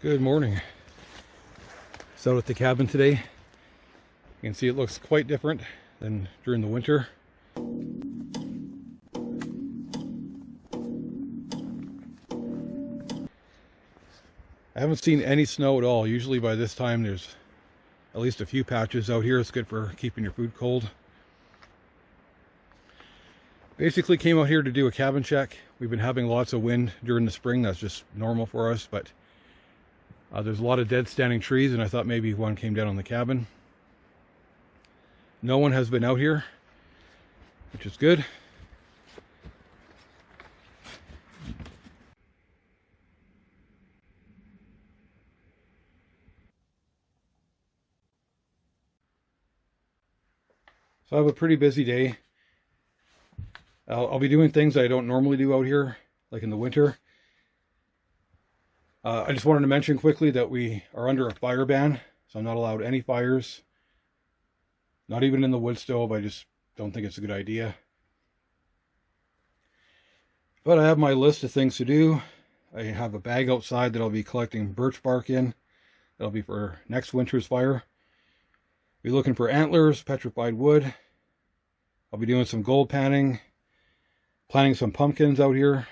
Good morning. So at the cabin today, you can see it looks quite different than during the winter. I haven't seen any snow at all. Usually by this time there's at least a few patches out here. It's good for keeping your food cold. Basically came out here to do a cabin check. We've been having lots of wind during the spring. That's just normal for us, but there's a lot of dead standing trees, and I thought maybe one came down on the cabin. No one has been out here, which is good. So I have a pretty busy day. I'll be doing things I don't normally do out here, like in the winter. I just wanted to mention quickly that we are under a fire ban, so I'm not allowed any fires. Not even in the wood stove. I just don't think it's a good idea. But I have my list of things to do. I have a bag outside that I'll be collecting birch bark in. That'll be for next winter's fire. Be looking for antlers, petrified wood. I'll be doing some gold panning, planting some pumpkins out here.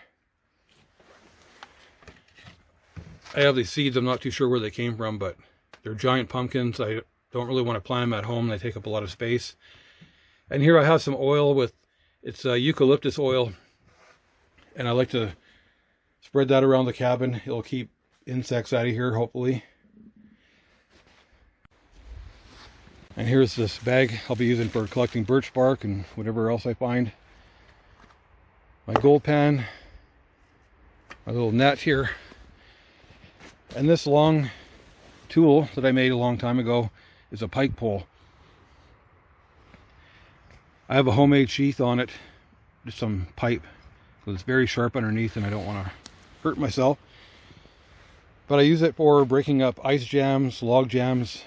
I have these seeds. I'm not too sure where they came from, but they're giant pumpkins. I don't really want to plant them at home. They take up a lot of space. And here I have some oil with, it's eucalyptus oil. And I like to spread that around the cabin. It'll keep insects out of here, hopefully. And here's this bag I'll be using for collecting birch bark and whatever else I find. My gold pan, my little net here. And this long tool that I made a long time ago is a pike pole. I have a homemade sheath on it, just some pipe, because it's very sharp underneath and I don't want to hurt myself. But I use it for breaking up ice jams, log jams.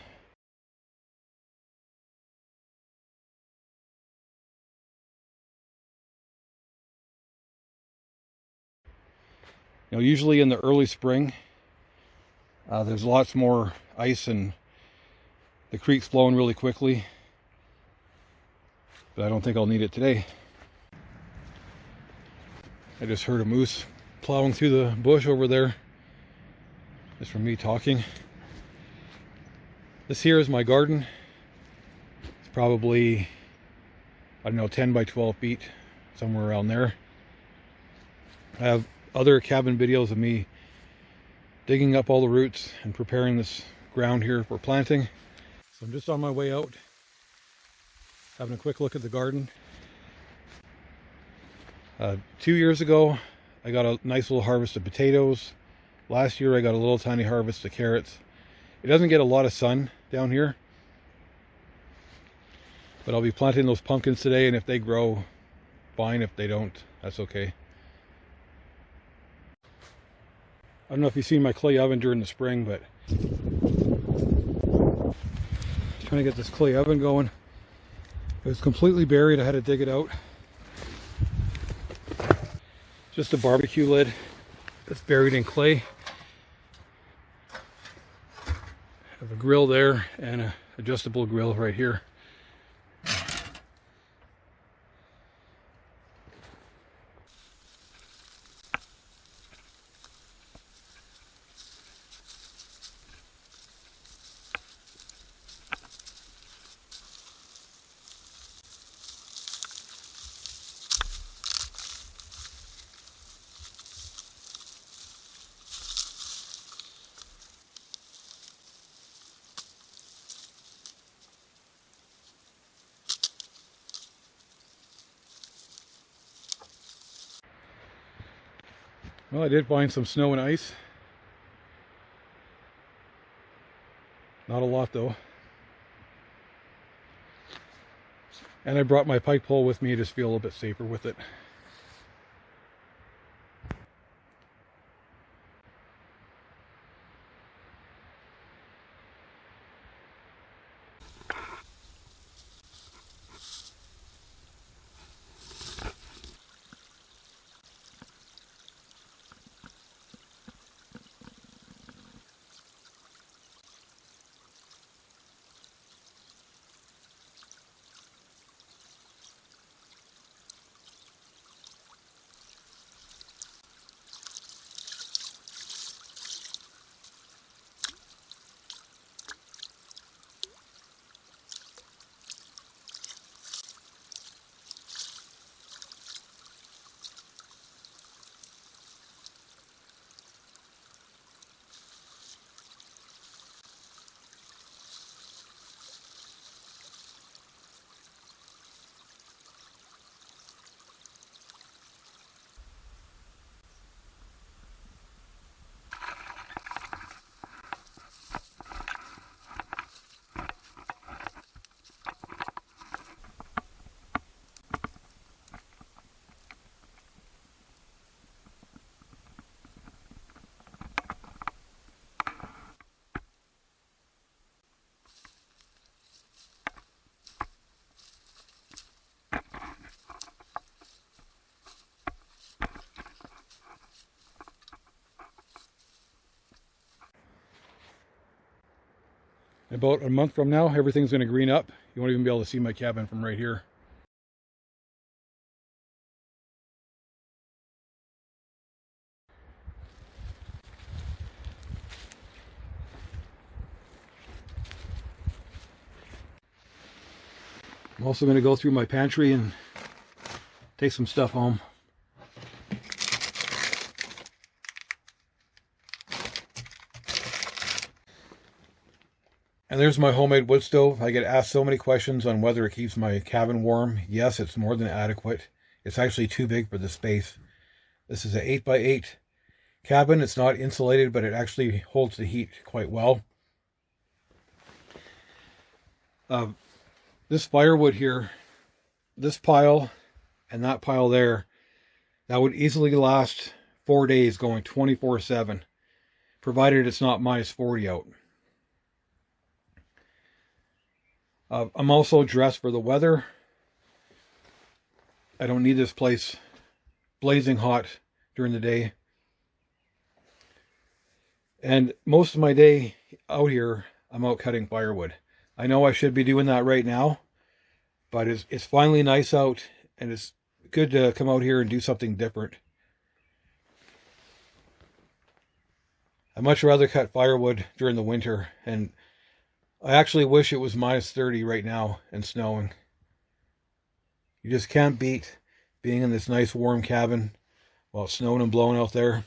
You know, usually in the early spring, there's lots more ice and the creek's flowing really quickly. But I don't think I'll need it today. I just heard a moose plowing through the bush over there. Just from me talking. This here is my garden. It's probably, I don't know, 10 by 12 feet, somewhere around there. I have other cabin videos of me digging up all the roots and preparing this ground here for planting. So I'm just on my way out, having a quick look at the garden. 2 years ago, I got a nice little harvest of potatoes. Last year, I got a little tiny harvest of carrots. It doesn't get a lot of sun down here, but I'll be planting those pumpkins today, and if they grow, fine. If they don't, that's okay. I don't know if you've seen my clay oven during the spring, but trying to get this clay oven going. It was completely buried. I had to dig it out. Just a barbecue lid that's buried in clay. I have a grill there and an adjustable grill right here. Well, I did find some snow and ice. Not a lot though. And I brought my pike pole with me to just feel a little bit safer with it. About a month from now, everything's going to green up. You won't even be able to see my cabin from right here. I'm also going to go through my pantry and take some stuff home. And there's my homemade wood stove. I get asked so many questions on whether it keeps my cabin warm. Yes, it's more than adequate. It's actually too big for the space. This is an 8x8 cabin. It's not insulated, but it actually holds the heat quite well. This firewood here, this pile and that pile there, that would easily last 4 days going 24/7, provided it's not -40 out. I'm also dressed for the weather. I don't need this place blazing hot during the day. And most of my day out here, I'm out cutting firewood. I know I should be doing that right now, but it's finally nice out, and it's good to come out here and do something different. I'd much rather cut firewood during the winter, and I actually wish it was -30 right now and snowing. You just can't beat being in this nice warm cabin while it's snowing and blowing out there.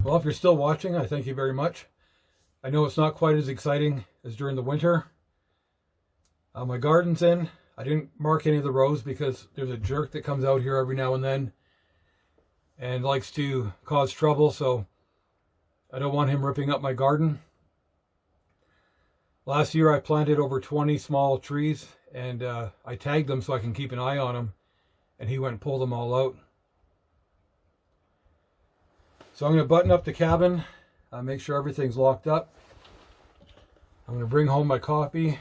Well, if you're still watching, I thank you very much. I know it's not quite as exciting as during the winter. My garden's in. I didn't mark any of the rows because there's a jerk that comes out here every now and then and likes to cause trouble, so I don't want him ripping up my garden. Last year I planted over 20 small trees, and I tagged them so I can keep an eye on them, and he went and pulled them all out. So I'm going to button up the cabin, make sure everything's locked up. I'm going to bring home my coffee,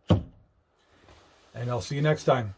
and I'll see you next time.